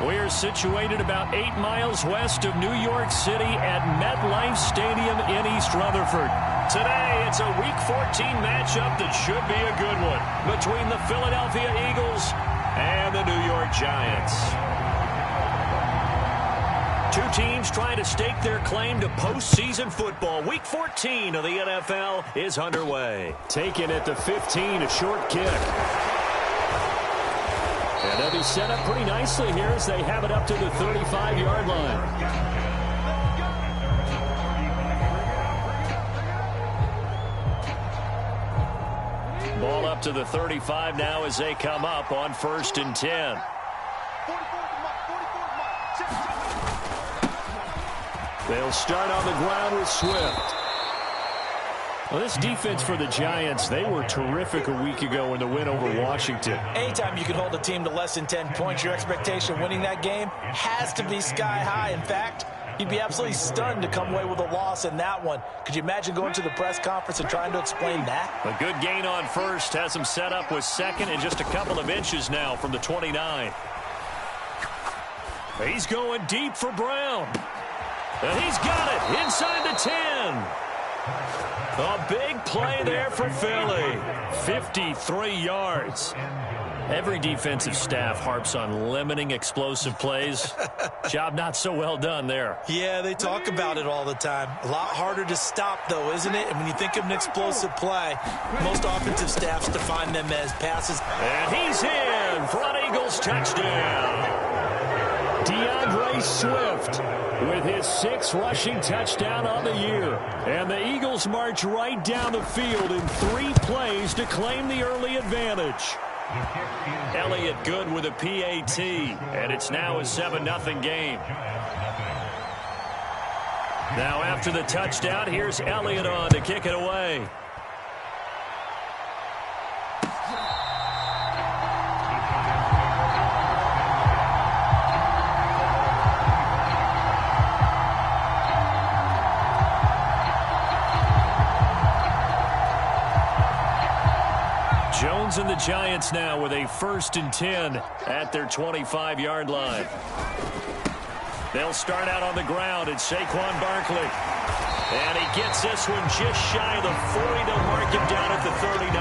We're situated about 8 miles west of New York City at MetLife Stadium in East Rutherford. Today, it's a Week 14 matchup that should be a good one between the Philadelphia Eagles and the New York Giants. Two teams trying to stake their claim to postseason football. Week 14 of the NFL is underway. Taken at the 15, a short kick. And they'll be set up pretty nicely here as they have it up to the 35-yard line. Ball up to the 35 now as they come up on 1st and 10. They'll start on the ground with Swift. Well, this defense for the Giants, they were terrific a week ago in the win over Washington. Anytime you can hold a team to less than 10 points, your expectation of winning that game has to be sky high. In fact, you'd be absolutely stunned to come away with a loss in that one. Could you imagine going to the press conference and trying to explain that? A good gain on first has him set up with second and just a couple of inches now from the 29. He's going deep for Brown. And he's got it inside the 10. A big play there for Philly. 53 yards. Every defensive staff harps on limiting explosive plays. Job not so well done there. Yeah, they talk about it all the time. A lot harder to stop, though, isn't it? And when you think of an explosive play, most offensive staffs define them as passes. And he's in for an Eagles touchdown. DeAndre Swift with his 6th rushing touchdown on the year. And the Eagles march right down the field in 3 plays to claim the early advantage. Elliott good with a PAT, and it's now a 7-0 game. Now after the touchdown, here's Elliott on to kick it away. Jones and the Giants now with a 1st and 10 at their 25-yard line. They'll start out on the ground. It's Saquon Barkley. And he gets this one just shy of the 40. They'll mark him down at the 39.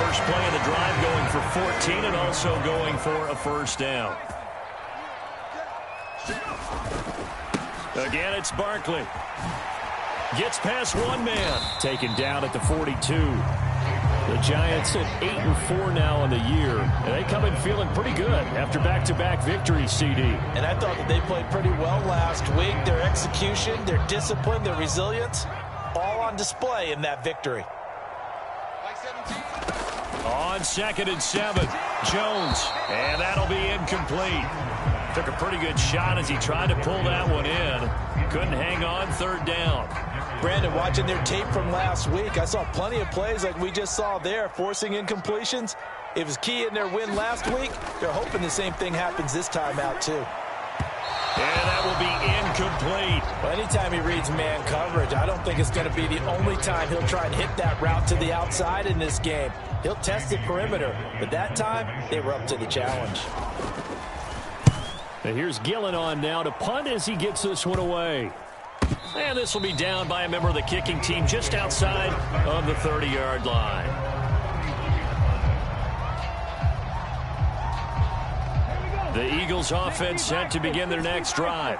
First play of the drive going for 14 and also going for a 1st down. Again, it's Barkley. Gets past one man. Taken down at the 42. The Giants at 8-4 now on the year, and they come in feeling pretty good after back-to-back victories, CD. And I thought that they played pretty well last week. Their execution, their discipline, their resilience, all on display in that victory. On 2nd and 7, Jones, and that'll be incomplete. Took a pretty good shot as he tried to pull that one in. Couldn't hang on 3rd down. Brandon, watching their tape from last week, I saw plenty of plays like we just saw there, forcing incompletions. It was key in their win last week. They're hoping the same thing happens this time out, too. And that will be incomplete. Well, anytime he reads man coverage, I don't think it's going to be the only time he'll try and hit that route to the outside in this game. He'll test the perimeter, but that time, they were up to the challenge. And here's Gillen on now to punt as he gets this one away. And this will be down by a member of the kicking team just outside of the 30-yard line. The Eagles offense set to begin their next drive.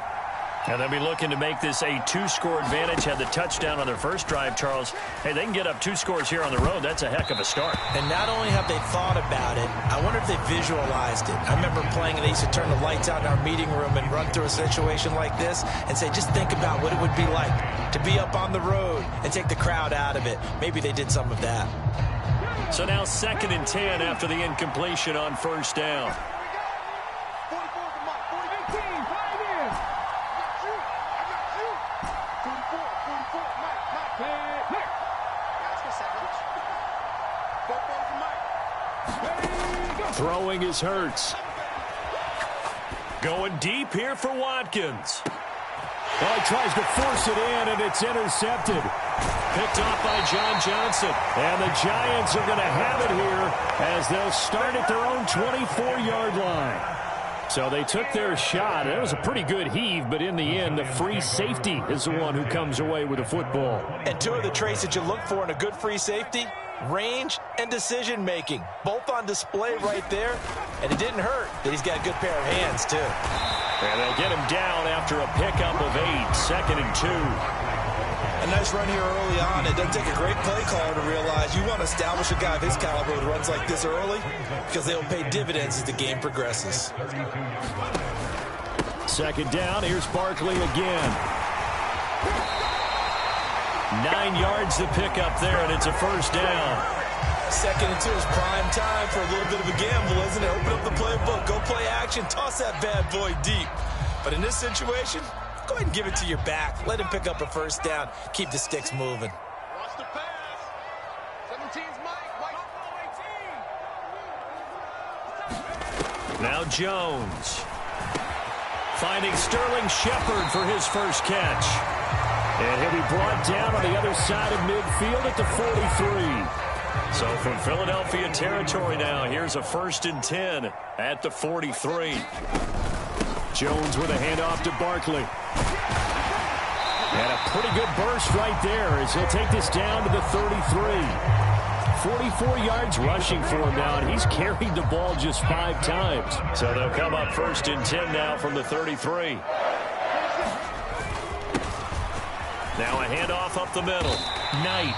And they'll be looking to make this a 2-score advantage. Had the touchdown on their first drive, Charles. Hey, they can get up 2 scores here on the road. That's a heck of a start. And not only have they thought about it, I wonder if they visualized it. I remember playing and they used to turn the lights out in our meeting room and run through a situation like this and say, just think about what it would be like to be up on the road and take the crowd out of it. Maybe they did some of that. So now 2nd and 10 after the incompletion on 1st down. Throwing is Hurts. Going deep here for Watkins. Well, he tries to force it in, and it's intercepted. Picked off by John Johnson. And the Giants are going to have it here as they'll start at their own 24-yard line. So they took their shot. It was a pretty good heave, but in the end, the free safety is the one who comes away with the football. And two of the traits that you look for in a good free safety, range and decision-making, both on display right there. And it didn't hurt that he's got a good pair of hands, too. And they'll get him down after a pickup of 8, 2nd and 2. A nice run here early on. It doesn't take a great play caller to realize you want to establish a guy of his caliber who runs like this early because they will pay dividends as the game progresses. 2nd down. Here's Barkley again. 9 yards to pick up there, and it's a 1st down. 2nd and 2 is prime time for a little bit of a gamble, isn't it? Open up the playbook, go play action, toss that bad boy deep. But in this situation, go ahead and give it to your back. Let him pick up a 1st down. Keep the sticks moving. Watch the pass. 17's Mike. Now Jones. Finding Sterling Shepard for his 1st catch. And he'll be brought down on the other side of midfield at the 43. So from Philadelphia territory now, here's a 1st and 10 at the 43. Jones with a handoff to Barkley. And a pretty good burst right there as he'll take this down to the 33. 44 yards rushing for him now, and he's carried the ball just 5 times. So they'll come up 1st and 10 now from the 33. Now a handoff up the middle. Knight.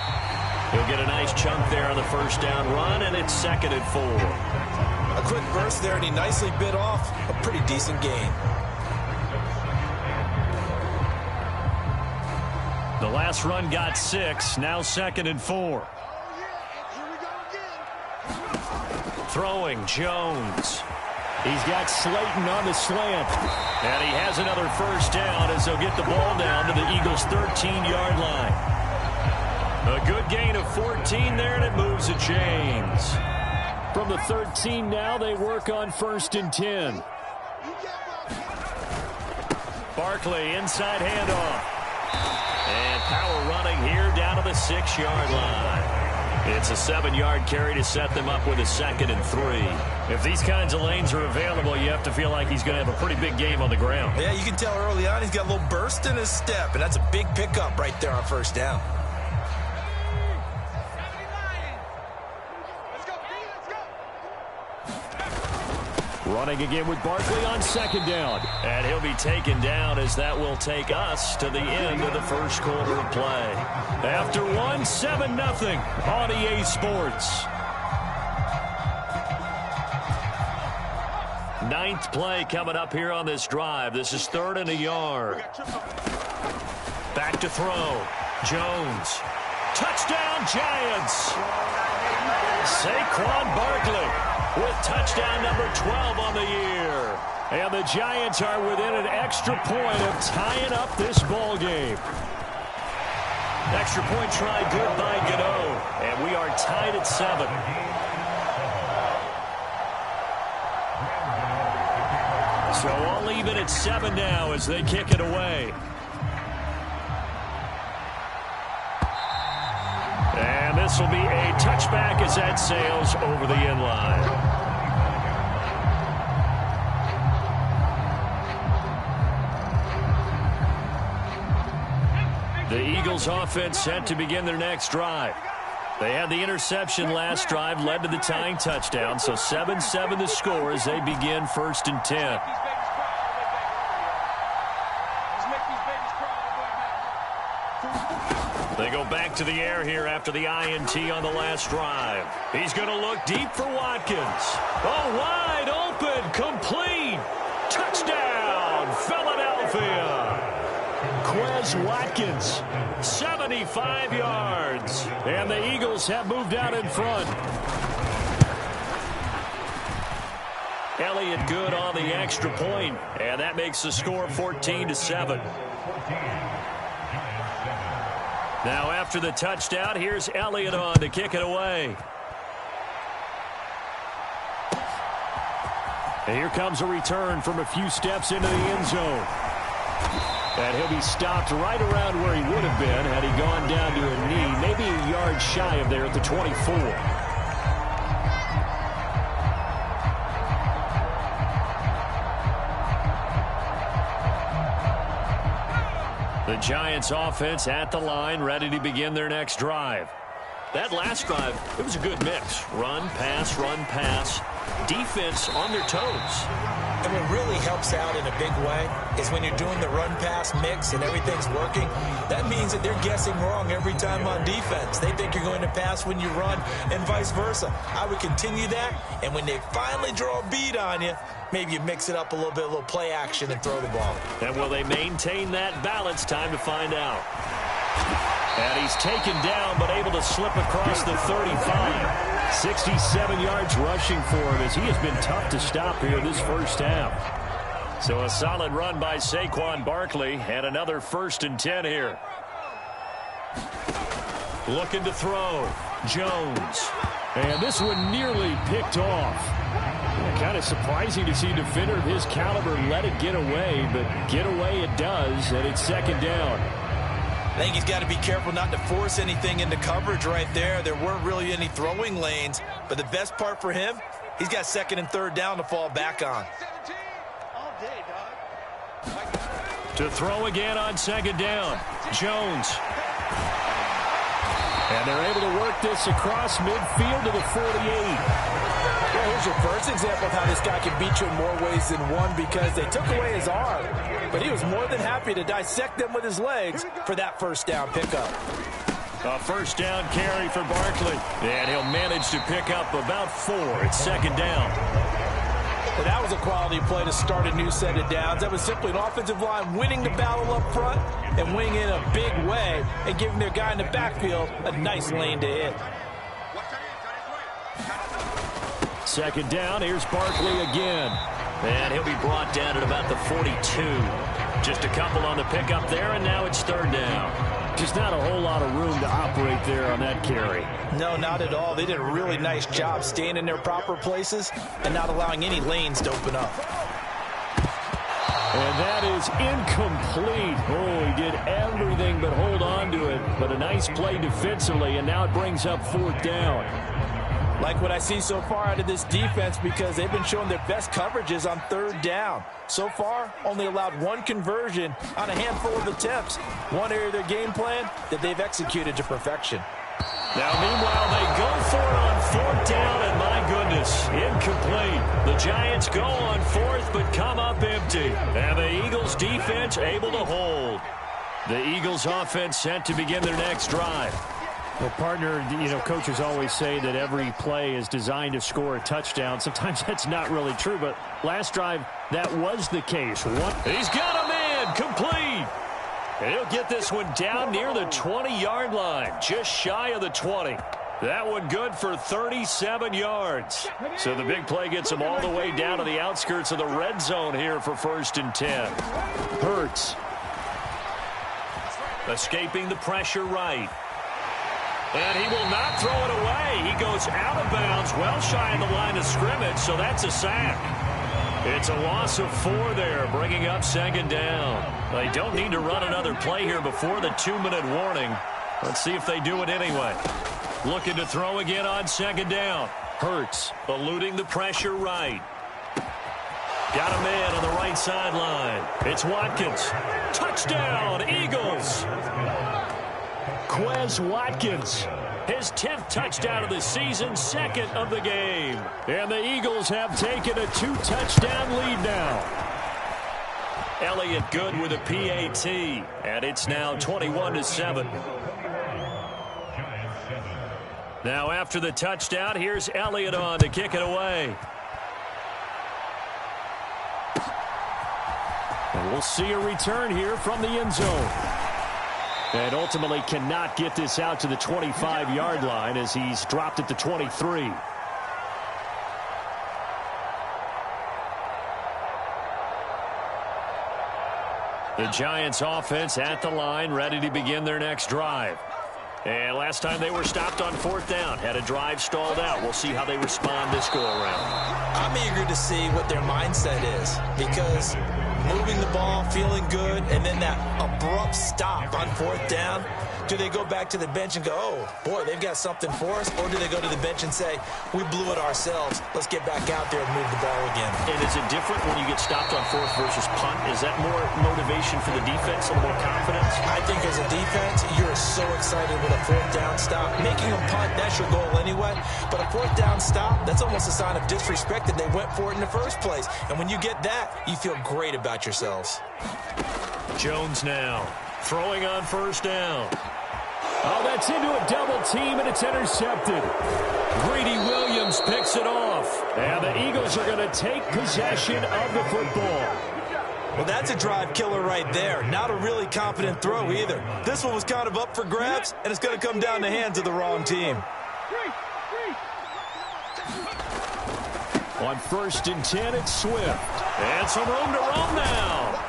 He'll get a nice chunk there on the 1st down run, and it's 2nd and 4. A quick burst there, and he nicely bit off a pretty decent gain. The last run got 6, now 2nd and 4. Throwing, Jones. He's got Slayton on the slant. And he has another 1st down as they'll get the ball down to the Eagles' 13-yard line. A good gain of 14 there, and it moves to James. From the 13 now, they work on 1st and 10. Barkley, inside handoff. And power running here down to the 6-yard line. It's a 7-yard carry to set them up with a 2nd and 3. If these kinds of lanes are available, you have to feel like he's going to have a pretty big game on the ground. Yeah, you can tell early on he's got a little burst in his step, and that's a big pickup right there on 1st down. Running again with Barkley on 2nd down. And he'll be taken down as that will take us to the end of the 1st quarter of play. After 1, 7-0 on EA Sports. 9th play coming up here on this drive. This is 3rd and a yard. Back to throw. Jones. Touchdown, Giants. Saquon Barkley with touchdown number 12 on the year. And the Giants are within an extra point of tying up this ball game. Extra point try good by Gano. And we are tied at 7. So all even at 7 now as they kick it away. And this will be a touchback as that sails over the end line. The Eagles offense set to begin their next drive. They had the interception last drive, led to the tying touchdown, so 7-7 the score as they begin 1st and 10. They go back to the air here after the INT on the last drive. He's going to look deep for Watkins. Oh, wide open, complete. Touchdown, Philadelphia. Quez Watkins, 75 yards. And the Eagles have moved out in front. Elliott good on the extra point, and that makes the score 14-7. Now after the touchdown, here's Elliott on to kick it away. And here comes a return from a few steps into the end zone. And he'll be stopped right around where he would have been had he gone down to a knee, maybe a yard shy of there at the 24. The Giants offense at the line, ready to begin their next drive. That last drive, it was a good mix. Run, pass, defense on their toes. And what really helps out in a big way is when you're doing the run-pass mix and everything's working, that means that they're guessing wrong every time on defense. They think you're going to pass when you run and vice versa. I would continue that, and when they finally draw a beat on you, maybe you mix it up a little bit, a little play action and throw the ball. And will they maintain that balance? Time to find out. And he's taken down, but able to slip across the 35. 67 yards rushing for him as he has been tough to stop here this first half. So a solid run by Saquon Barkley and another 1st and 10 here. Looking to throw. Jones. And this one nearly picked off. Kind of surprising to see a defender of his caliber let it get away, but get away it does, and it's 2nd down. I think he's got to be careful not to force anything into coverage right there. There weren't really any throwing lanes, but the best part for him, he's got 2nd and 3rd down to fall back on. To throw again on 2nd down. Jones. And they're able to work this across midfield to the 48. Well, here's your first example of how this guy can beat you in more ways than one, because they took away his arm, but he was more than happy to dissect them with his legs for that 1st down pickup. A 1st down carry for Barkley, and he'll manage to pick up about 4. It's 2nd down. Well, that was a quality play to start a new set of downs. That was simply an offensive line winning the battle up front and winning in a big way and giving their guy in the backfield a nice lane to hit. 2nd down, here's Barkley again. And he'll be brought down at about the 42. Just a couple on the pickup there, and now it's 3rd down. Just not a whole lot of room to operate there on that carry. No, not at all. They did a really nice job staying in their proper places and not allowing any lanes to open up. And that is incomplete. Oh, he did everything but hold on to it. But a nice play defensively, and now it brings up 4th down. Like what I see so far out of this defense, because they've been showing their best coverages on 3rd down. So far, only allowed 1 conversion on a handful of attempts. One area of their game plan that they've executed to perfection. Now, meanwhile, they go for it on 4th down, and my goodness, incomplete. The Giants go on 4th, but come up empty. And the Eagles defense able to hold. The Eagles offense set to begin their next drive. Well, partner, coaches always say that every play is designed to score a touchdown. Sometimes that's not really true, but last drive, that was the case. He's got a man, complete. And he'll get this one down near the 20-yard line, just shy of the 20. That one good for 37 yards. So the big play gets him all the way down to the outskirts of the red zone here for 1st and 10. Hurts. Escaping the pressure right. And he will not throw it away. He goes out of bounds, well shy of the line of scrimmage, so that's a sack. It's a loss of 4 there, bringing up 2nd down. They don't need to run another play here before the 2-minute warning. Let's see if they do it anyway. Looking to throw again on 2nd down. Hurts, eluding the pressure right. Got a man on the right sideline. It's Watkins. Touchdown, Eagles! Quez Watkins, his 10th touchdown of the season, 2nd of the game. And the Eagles have taken a 2-touchdown lead now. Elliott good with a PAT, and it's now 21-7. Now after the touchdown, here's Elliott on to kick it away. And we'll see a return here from the end zone. And ultimately cannot get this out to the 25-yard line as he's dropped at the 23. The Giants offense at the line, ready to begin their next drive. And last time they were stopped on 4th down, had a drive stalled out. We'll see how they respond this go-around. I'm eager to see what their mindset is, because moving the ball, feeling good, and then that abrupt stop on 4th down, Do they go back to the bench and go, oh, boy, they've got something for us? Or do they go to the bench and say, we blew it ourselves. Let's get back out there and move the ball again. And is it different when you get stopped on fourth versus punt? Is that more motivation for the defense, a little more confidence? I think as a defense, you're so excited with a fourth down stop. Making them punt, that's your goal anyway. But a fourth down stop, that's almost a sign of disrespect that they went for it in the first place. And when you get that, you feel great about yourselves. Jones now throwing on first down. Oh, that's into a double team, and it's intercepted. Greedy Williams picks it off. And the Eagles are going to take possession of the football. Well, that's a drive killer right there. Not a really confident throw either. This one was kind of up for grabs, and it's going to come down the hands of the wrong team. On 1st and 10, it's Swift. And some room to roam now.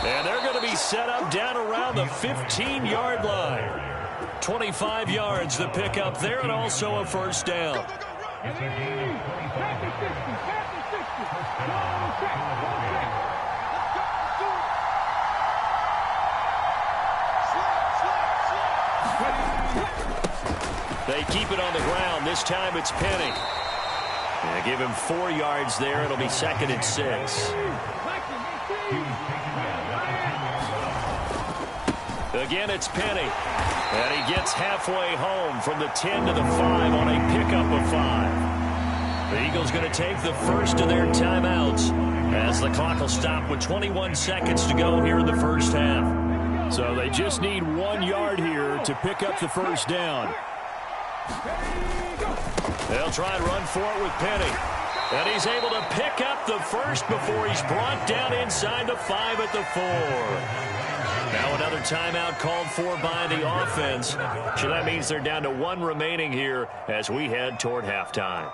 And they're going to be set up down around the 15-yard line. 25 yards to pick up there, and also a first down. They keep it on the ground. This time it's Penny. They give him 4 yards there. It'll be 2nd and 6. Again, it's Penny. And he gets halfway home from the 10 to the 5 on a pickup of 5. The Eagles going to take the first of their timeouts as the clock will stop with 21 seconds to go here in the first half. So they just need 1 yard here to pick up the first down. They'll try and run for it with Penny. And he's able to pick up the first before he's brought down inside the 5 at the 4. Now another timeout called for by the offense. So that means they're down to 1 remaining here as we head toward halftime.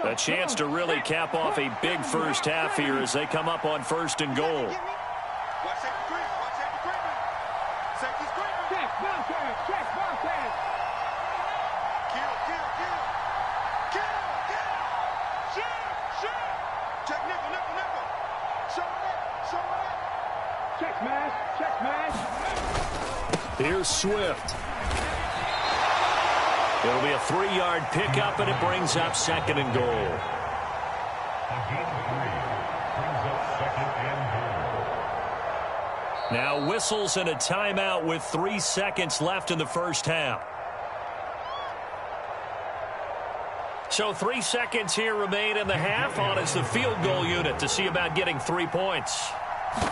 A chance to really cap off a big first half here as they come up on 1st and goal. Here's Swift. It'll be a 3-yard pickup, and it brings up 2nd and goal. Now whistles and a timeout with 3 seconds left in the first half. So 3 seconds here remain in the half. On is the field goal unit to see about getting 3 points.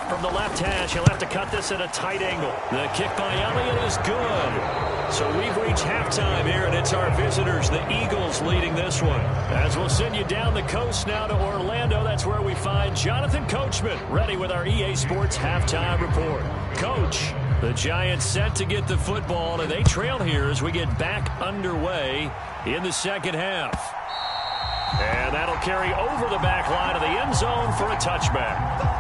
From the left hash, he'll have to cut this at a tight angle. The kick by Elliott is good. So we've reached halftime here, and it's our visitors, the Eagles, leading this one. As we'll send you down the coast now to Orlando, that's where we find Jonathan Coachman, ready with our EA Sports halftime report. Coach, the Giants set to get the football, and they trail here as we get back underway in the second half. And that'll carry over the back line of the end zone for a touchback.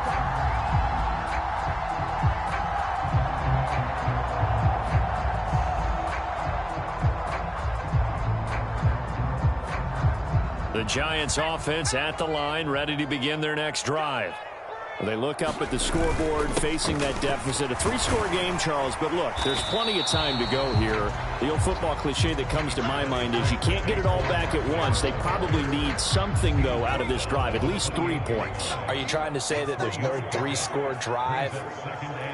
The Giants offense at the line, ready to begin their next drive. They look up at the scoreboard, facing that deficit. A 3-score game, Charles, but look, there's plenty of time to go here. The old football cliche that comes to my mind is you can't get it all back at once. They probably need something, though, out of this drive, at least 3 points. Are you trying to say that there's no 3-score drive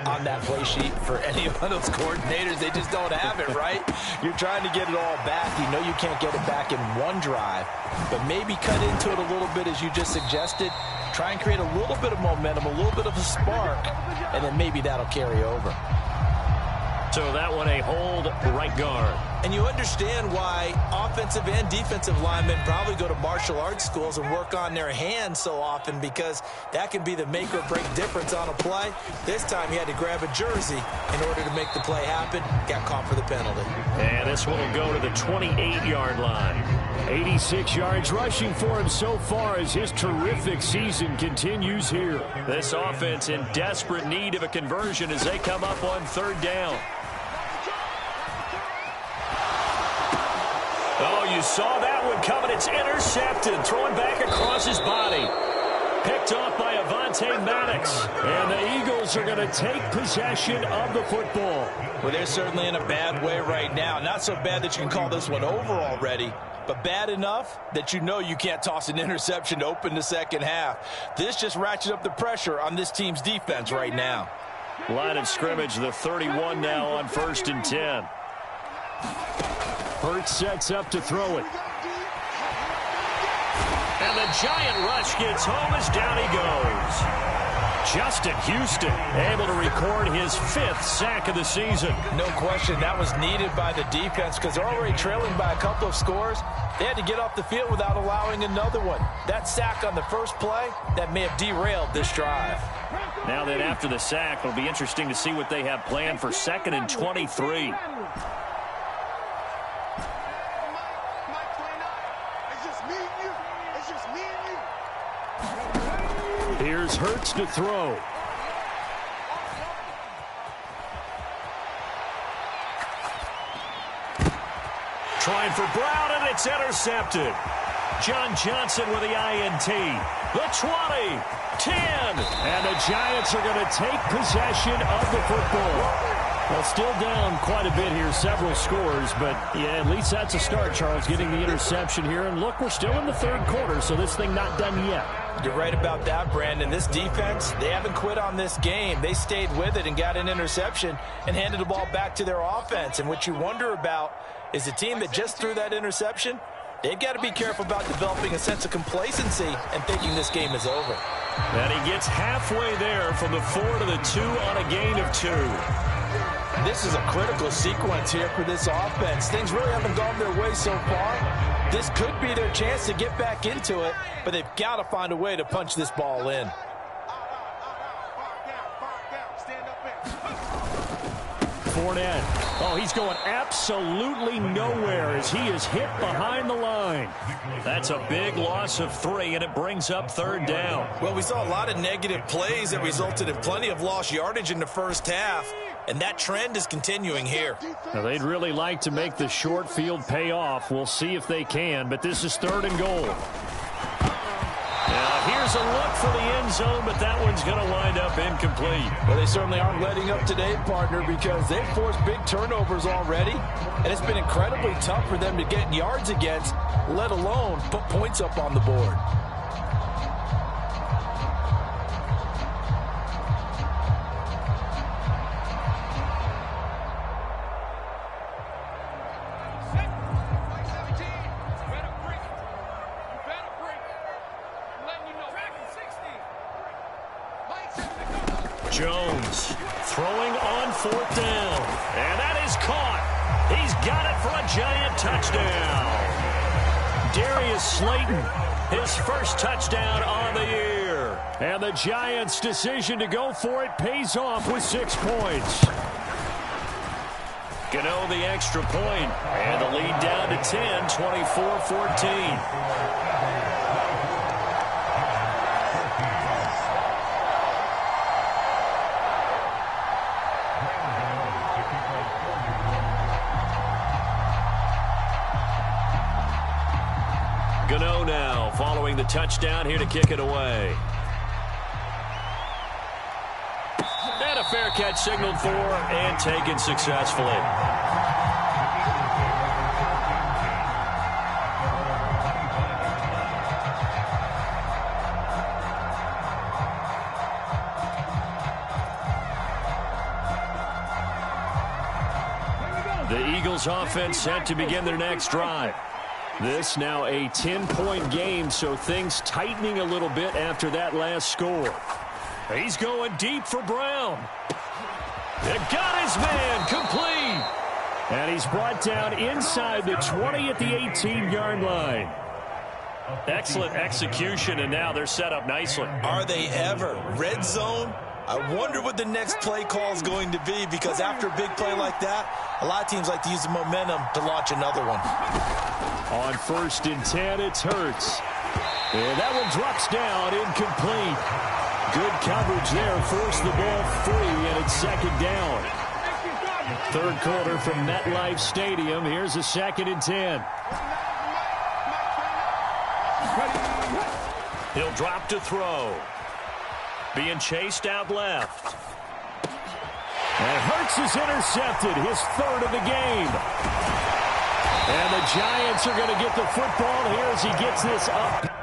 on that play sheet for any of those coordinators? They just don't have it, right? You're trying to get it all back. You know you can't get it back in 1 drive, but maybe cut into it a little bit as you just suggested. Try and create a little bit of momentum, a little bit of a spark, and then maybe that'll carry over. So that one a hold right guard. And you understand why offensive and defensive linemen probably go to martial arts schools and work on their hands so often, because that can be the make or break difference on a play. This time he had to grab a jersey in order to make the play happen. Got caught for the penalty. And this one will go to the 28-yard line. 86 yards rushing for him so far as his terrific season continues here. This offense in desperate need of a conversion as they come up on 3rd down. Oh, you saw that one coming. It's intercepted. Throwing back across his body. Picked off by Maddox. And the Eagles are going to take possession of the football. Well, they're certainly in a bad way right now. Not so bad that you can call this one over already, but bad enough that you know you can't toss an interception to open the second half. This just ratchets up the pressure on this team's defense right now. Line of scrimmage, the 31 now on 1st and 10. Hurts sets up to throw it. And the giant rush gets home as down he goes. Justin Houston able to record his 5th sack of the season. No question, that was needed by the defense because they're already trailing by a couple of scores. They had to get off the field without allowing another one. That sack on the first play, that may have derailed this drive. Now then, after the sack, it'll be interesting to see what they have planned for 2nd and 23. Here's Hurts to throw. Trying for Brown, and it's intercepted. John Johnson with the INT. The 20, 10, and the Giants are going to take possession of the football. Well, still down quite a bit here, several scores, but yeah, at least that's a start, Charles, getting the interception here. And look, we're still in the 3rd quarter, so this thing not done yet. You're right about that, Brandon. This defense, they haven't quit on this game. They stayed with it and got an interception and handed the ball back to their offense. And what you wonder about is the team that just threw that interception, they've got to be careful about developing a sense of complacency and thinking this game is over. And he gets halfway there from the 4 to the 2 on a gain of 2. This is a critical sequence here for this offense. Things really haven't gone their way so far. This could be their chance to get back into it, but they've got to find a way to punch this ball in. Fournette. Oh, he's going absolutely nowhere as he is hit behind the line. That's a big loss of 3, and it brings up 3rd down. Well, we saw a lot of negative plays that resulted in plenty of lost yardage in the first half, and that trend is continuing here. Now, they'd really like to make the short field pay off. We'll see if they can, but this is 3rd and goal. Now, here's a look for the end zone, but that one's going to wind up incomplete. Well, they certainly aren't letting up today, partner, because they've forced big turnovers already, and it's been incredibly tough for them to get yards against, let alone put points up on the board. Jones throwing on 4th down. And that is caught. He's got it for a giant touchdown. Darius Slayton, his 1st touchdown on the year. And the Giants' decision to go for it pays off with 6 points. Gano the extra point. And the lead down to 10, 24-14. Gano now following the touchdown here to kick it away. And a fair catch signaled for and taken successfully. The Eagles offense set to begin their next drive. This now a 10-point game, so things tightening a little bit after that last score. He's going deep for Brown. It got his man complete. And he's brought down inside the 20 at the 18-yard line. Excellent execution, and now they're set up nicely. Are they ever? Red zone? I wonder what the next play call is going to be, because after a big play like that, a lot of teams like to use the momentum to launch another one. On 1st and 10, it's Hurts. And that one drops down, incomplete. Good coverage there, forced the ball free, and it's 2nd down. 3rd quarter from MetLife Stadium. Here's a 2nd and 10. He'll drop to throw. Being chased out left. And Hurts is intercepted, his third of the game. And the Giants are going to get the football here as he gets this up.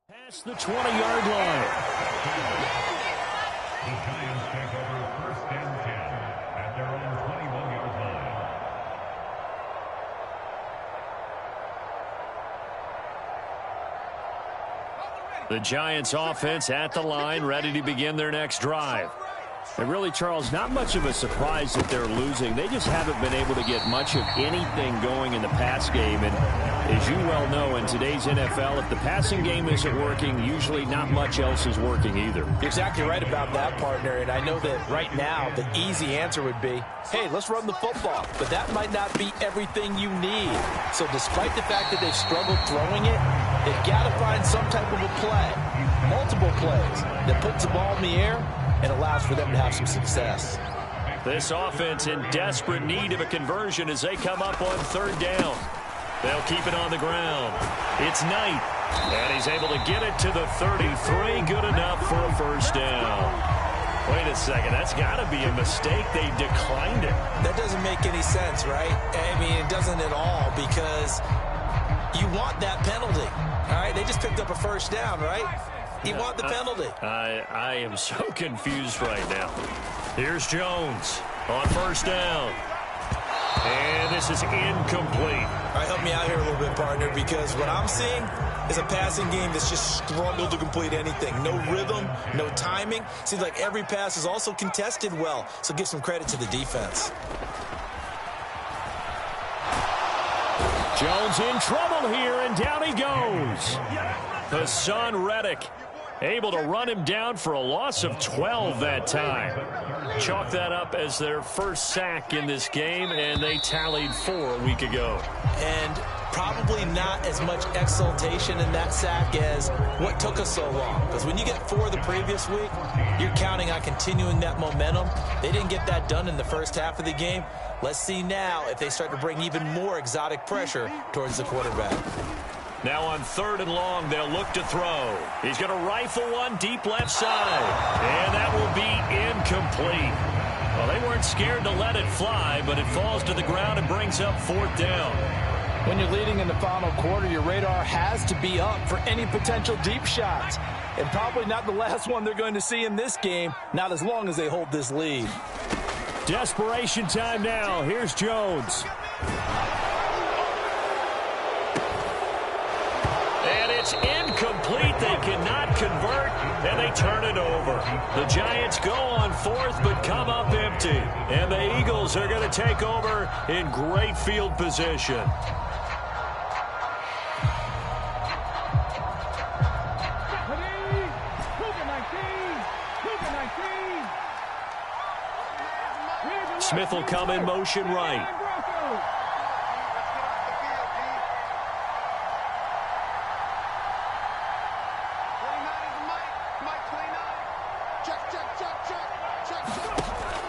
Past the 20-yard line. The Giants take over 1st and 10 at their own 21-yard line. The Giants offense at the line, ready to begin their next drive. And really, Charles, not much of a surprise that they're losing. They just haven't been able to get much of anything going in the pass game. And as you well know, in today's NFL, if the passing game isn't working, usually not much else is working either. You're exactly right about that, partner. And I know that right now the easy answer would be, hey, let's run the football. But that might not be everything you need. So despite the fact that they've struggled throwing it, they've got to find some type of a play, multiple plays, that puts the ball in the air and allows for them to have some success. This offense in desperate need of a conversion as they come up on 3rd down. They'll keep it on the ground. It's Knight, and he's able to get it to the 33. Good enough for a 1st down. Wait a second, that's got to be a mistake. They declined it. That doesn't make any sense, right? I mean, it doesn't at all, because you want that penalty. All right, they just picked up a 1st down, right? You want the penalty. I am so confused right now. Here's Jones on first down. And this is incomplete. All right, help me out here a little bit, partner, because what I'm seeing is a passing game that's just struggled to complete anything. No rhythm, no timing. Seems like every pass is also contested well, so give some credit to the defense. Jones in trouble here, and down he goes. Hassan Reddick able to run him down for a loss of 12 that time. Chalk that up as their first sack in this game, and they tallied 4 a week ago. And probably not as much exultation in that sack as what took us so long. Because when you get 4 the previous week, you're counting on continuing that momentum. They didn't get that done in the first half of the game. Let's see now if they start to bring even more exotic pressure towards the quarterback. Now on 3rd and long, they'll look to throw. He's going to rifle one deep left side. And that will be incomplete. Well, they weren't scared to let it fly, but it falls to the ground and brings up 4th down. When you're leading in the final quarter, your radar has to be up for any potential deep shots. And probably not the last one they're going to see in this game, not as long as they hold this lead. Desperation time now. Here's Jones. And it's incomplete. They cannot convert, and they turn it over. The Giants go on 4th, but come up empty. And the Eagles are going to take over in great field position. Smith will come in motion right.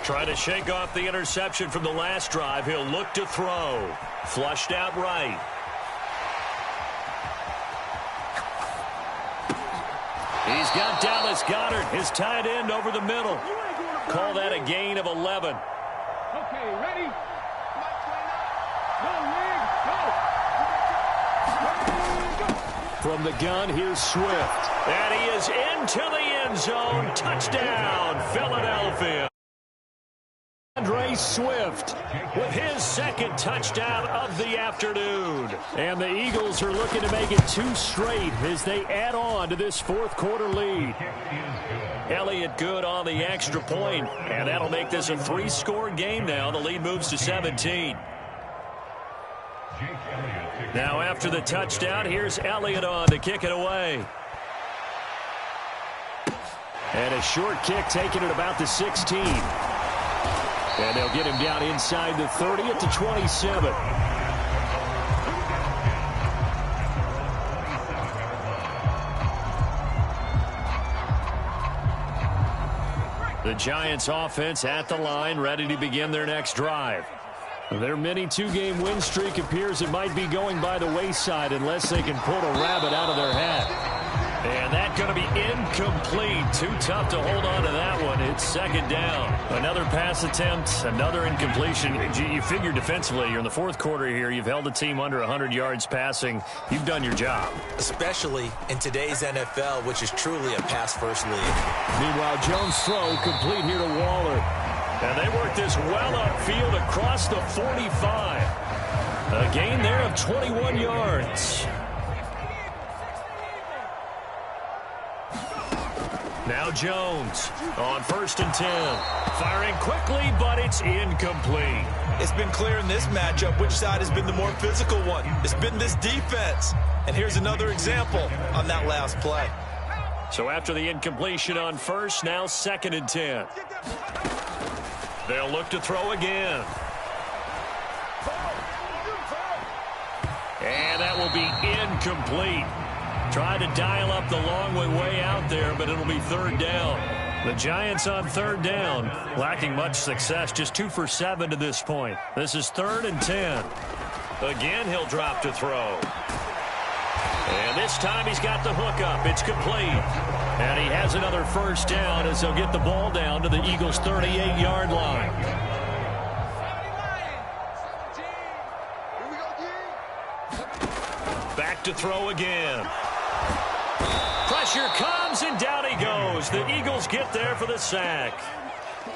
Trying to shake off the interception from the last drive. He'll look to throw. Flushed out right. He's got Dallas Goedert, his tight end, over the middle. Call that a gain of 11. Okay, ready? From the gun, here's Swift. And he is into the end zone. Touchdown, Philadelphia. DeAndre Swift with his 2nd touchdown of the afternoon. And the Eagles are looking to make it 2 straight as they add on to this 4th quarter lead. Elliott good on the extra point, and that'll make this a 3-score game now. The lead moves to 17. Now after the touchdown, here's Elliott on to kick it away. And a short kick taken at about the 16. And they'll get him down inside the 30 at the 27. The Giants offense at the line, ready to begin their next drive. Their mini 2-game win streak appears it might be going by the wayside unless they can pull a rabbit out of their hat. And that's going to be incomplete. Too tough to hold on to that one. It's 2nd down. Another pass attempt, another incompletion. You figure defensively, you're in the 4th quarter here. You've held the team under 100 yards passing. You've done your job. Especially in today's NFL, which is truly a pass-first league. Meanwhile, Jones' throw complete here to Waller. And they work this well upfield across the 45. A gain there of 21 yards. Now Jones on 1st and 10. Firing quickly, but it's incomplete. It's been clear in this matchup which side has been the more physical one. It's been this defense. And here's another example on that last play. So after the incompletion on 1st, now 2nd and 10. They'll look to throw again. And that will be incomplete. Trying to dial up the long way out there, but it'll be 3rd down. The Giants on 3rd down, lacking much success, just 2 for 7 to this point. This is 3rd and 10. Again, he'll drop to throw. And this time he's got the hook up. It's complete. And he has another 1st down as they'll get the ball down to the Eagles' 38-yard line. Back to throw again. Pressure comes, and down he goes. The Eagles get there for the sack.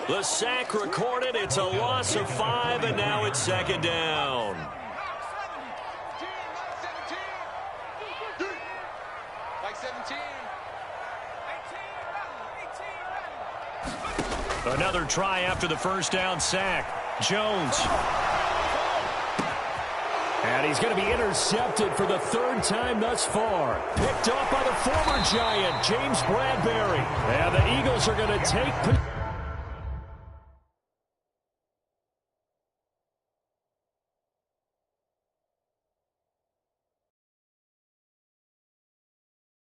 The sack recorded. It's a loss of 5, and now it's second down. Like 17. Another try after the first down sack. Jones. And he's going to be intercepted for the third time thus far. Picked up by the former Giant, James Bradbury. And the Eagles are going to take